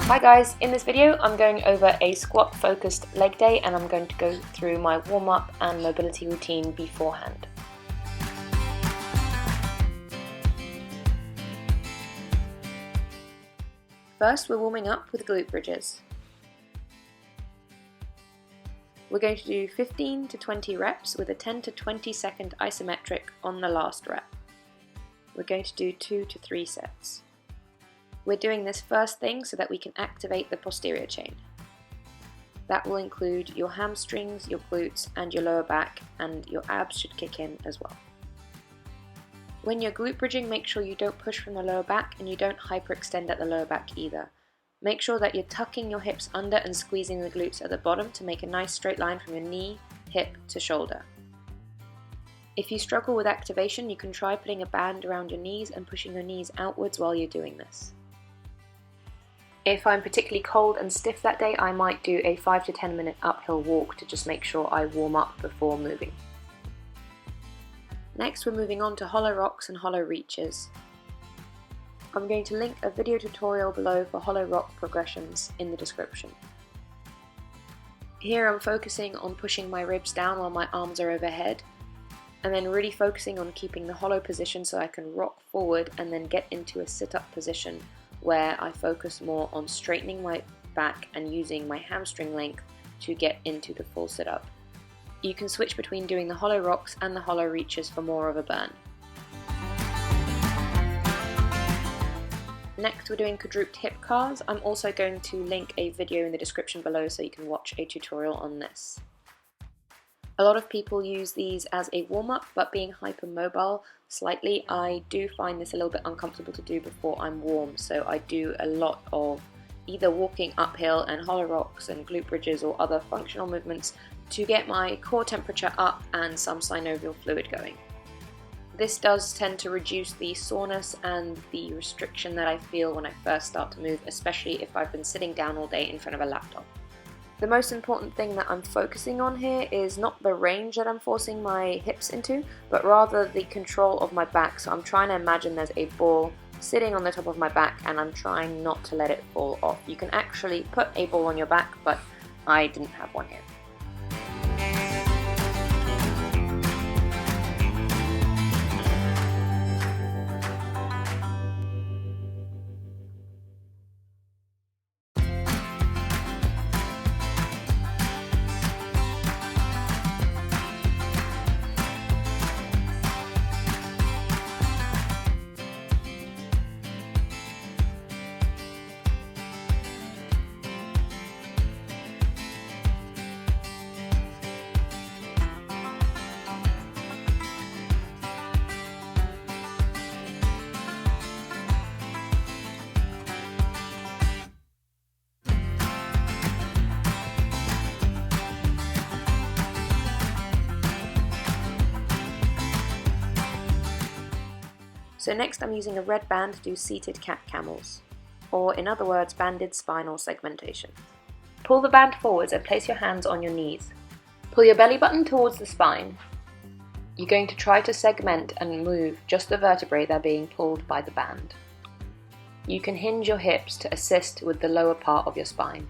Hi guys, in this video I'm going over a squat focused leg day and I'm going to go through my warm up and mobility routine beforehand. First we're warming up with glute bridges. We're going to do 15 to 20 reps with a 10 to 20 second isometric on the last rep. We're going to do 2 to 3 sets. We're doing this first thing so that we can activate the posterior chain. That will include your hamstrings, your glutes and your lower back, and your abs should kick in as well. When you're glute bridging, make sure you don't push from the lower back and you don't hyperextend at the lower back either. Make sure that you're tucking your hips under and squeezing the glutes at the bottom to make a nice straight line from your knee, hip to shoulder. If you struggle with activation, you can try putting a band around your knees and pushing your knees outwards while you're doing this. If I'm particularly cold and stiff that day, I might do a 5 to 10 minute uphill walk to just make sure I warm up before moving. Next we're moving on to hollow rocks and hollow reaches. I'm going to link a video tutorial below for hollow rock progressions in the description. Here I'm focusing on pushing my ribs down while my arms are overhead, and then really focusing on keeping the hollow position so I can rock forward and then get into a sit-up position where I focus more on straightening my back and using my hamstring length to get into the full sit-up. You can switch between doing the hollow rocks and the hollow reaches for more of a burn. Next we're doing quadruped hip cars. I'm also going to link a video in the description below so you can watch a tutorial on this. A lot of people use these as a warm-up, but being hypermobile slightly, I do find this a little bit uncomfortable to do before I'm warm, so I do a lot of either walking uphill and hollow rocks and glute bridges or other functional movements to get my core temperature up and some synovial fluid going. This does tend to reduce the soreness and the restriction that I feel when I first start to move, especially if I've been sitting down all day in front of a laptop. The most important thing that I'm focusing on here is not the range that I'm forcing my hips into, but rather the control of my back. So I'm trying to imagine there's a ball sitting on the top of my back and I'm trying not to let it fall off. You can actually put a ball on your back, but I didn't have one here. So next I'm using a red band to do seated cat camels, or in other words, banded spinal segmentation. Pull the band forwards and place your hands on your knees. Pull your belly button towards the spine. You're going to try to segment and move just the vertebrae that are being pulled by the band. You can hinge your hips to assist with the lower part of your spine.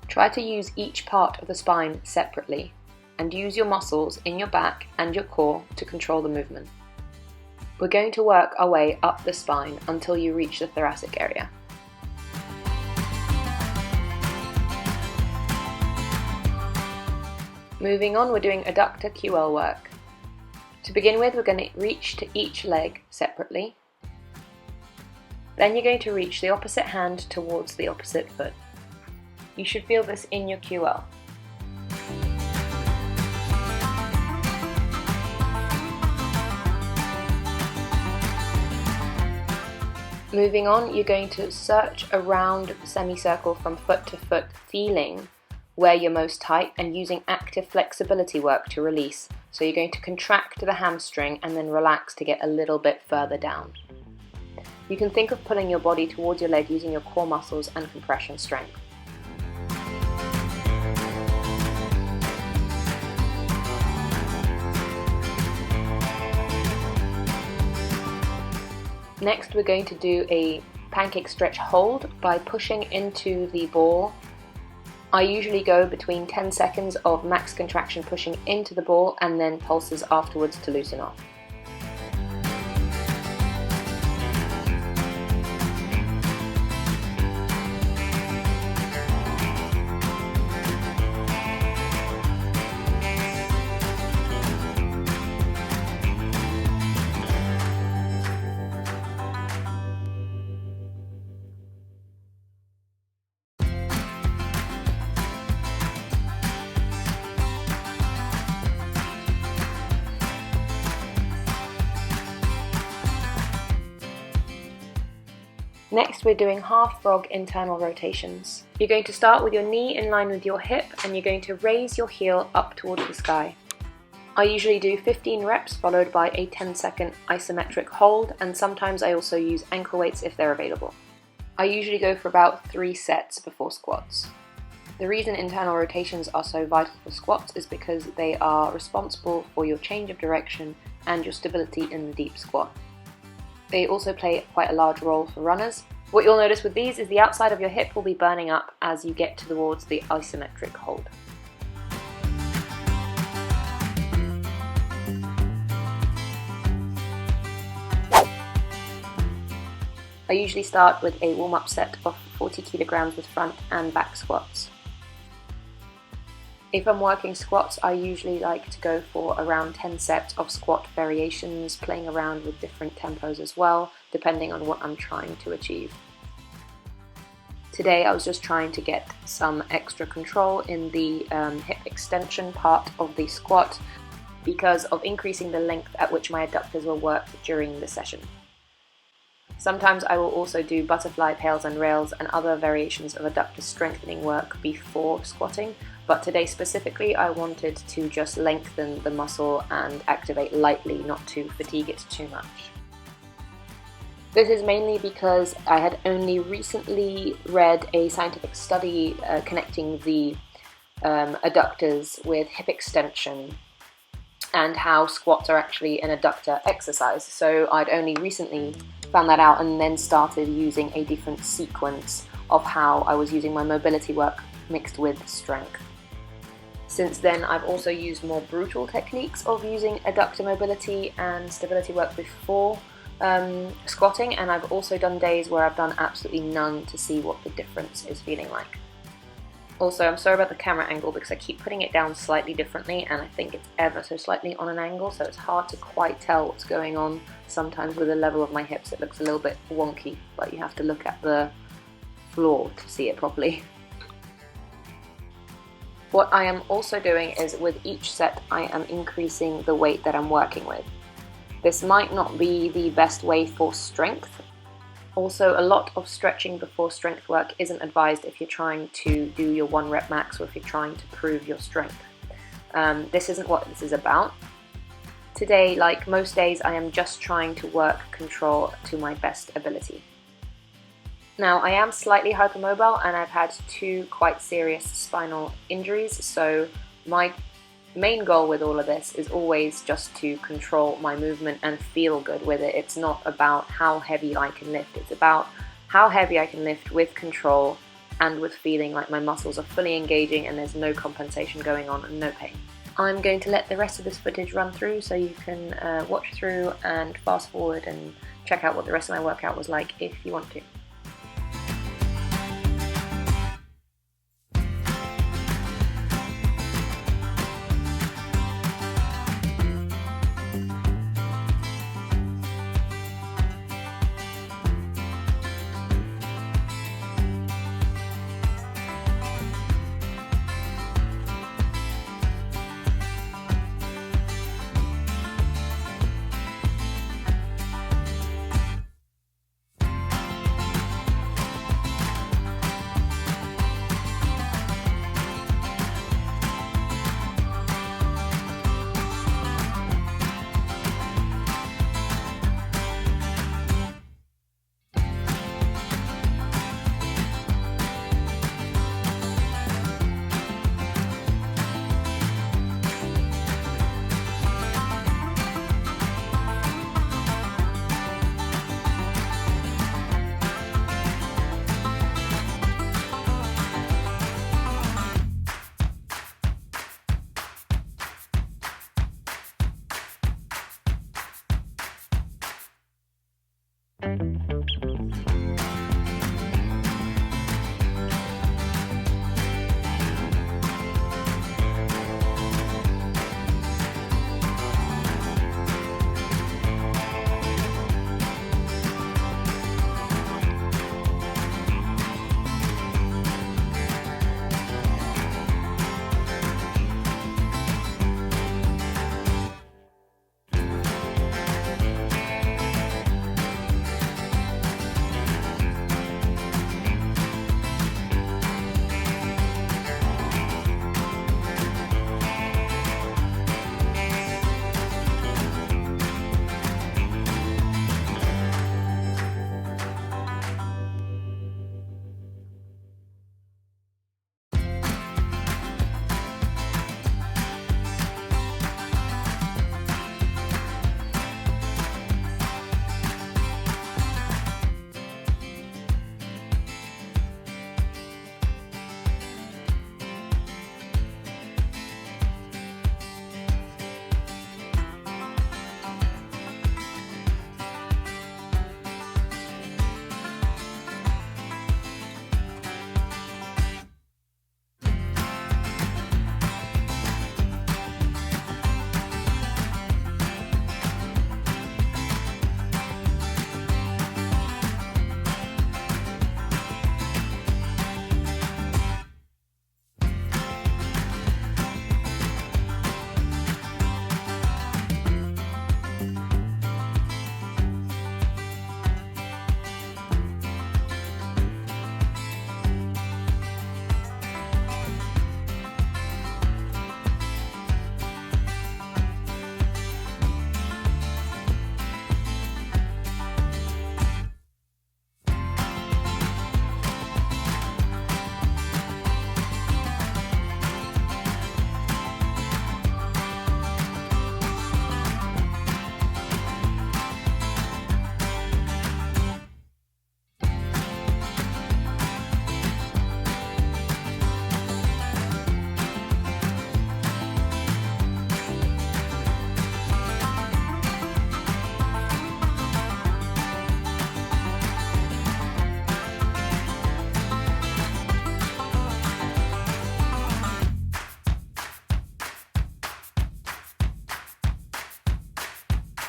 Try to use each part of the spine separately and use your muscles in your back and your core to control the movement. We're going to work our way up the spine until you reach the thoracic area. Moving on, we're doing adductor QL work. To begin with, we're going to reach to each leg separately. Then you're going to reach the opposite hand towards the opposite foot. You should feel this in your QL. Moving on, you're going to search around the semicircle from foot to foot, feeling where you're most tight and using active flexibility work to release. So you're going to contract the hamstring and then relax to get a little bit further down. You can think of pulling your body towards your leg using your core muscles and compression strength. Next we're going to do a pancake stretch hold by pushing into the ball. I usually go between 10 seconds of max contraction pushing into the ball and then pulses afterwards to loosen off. Next, we're doing half frog internal rotations. You're going to start with your knee in line with your hip and you're going to raise your heel up towards the sky. I usually do 15 reps followed by a 10-second isometric hold, and sometimes I also use ankle weights if they're available. I usually go for about 3 sets before squats. The reason internal rotations are so vital for squats is because they are responsible for your change of direction and your stability in the deep squat. They also play quite a large role for runners. What you'll notice with these is the outside of your hip will be burning up as you get towards the isometric hold. I usually start with a warm-up set of 40 kilograms with front and back squats. If I'm working squats, I usually like to go for around 10 sets of squat variations, playing around with different tempos as well, depending on what I'm trying to achieve. Today I was just trying to get some extra control in the hip extension part of the squat because of increasing the length at which my adductors will work during the session. Sometimes I will also do butterfly, pails and rails and other variations of adductor strengthening work before squatting, but today specifically I wanted to just lengthen the muscle and activate lightly, not to fatigue it too much. This is mainly because I had only recently read a scientific study connecting the adductors with hip extension and how squats are actually an adductor exercise. So I'd only recently found that out and then started using a different sequence of how I was using my mobility work mixed with strength. Since then I've also used more brutal techniques of using adductor mobility and stability work before squatting, and I've also done days where I've done absolutely none to see what the difference is feeling like. Also, I'm sorry about the camera angle because I keep putting it down slightly differently and I think it's ever so slightly on an angle, so it's hard to quite tell what's going on. Sometimes with the level of my hips it looks a little bit wonky, but you have to look at the floor to see it properly. What I am also doing is with each set I am increasing the weight that I'm working with. This might not be the best way for strength. Also, a lot of stretching before strength work isn't advised if you're trying to do your 1 rep max or if you're trying to prove your strength. This isn't what this is about. Today, like most days, I am just trying to work control to my best ability. Now, I am slightly hypermobile and I've had 2 quite serious spinal injuries, so my main goal with all of this is always just to control my movement and feel good with it. It's not about how heavy I can lift, it's about how heavy I can lift with control and with feeling like my muscles are fully engaging and there's no compensation going on and no pain. I'm going to let the rest of this footage run through so you can watch through and fast forward and check out what the rest of my workout was like if you want to.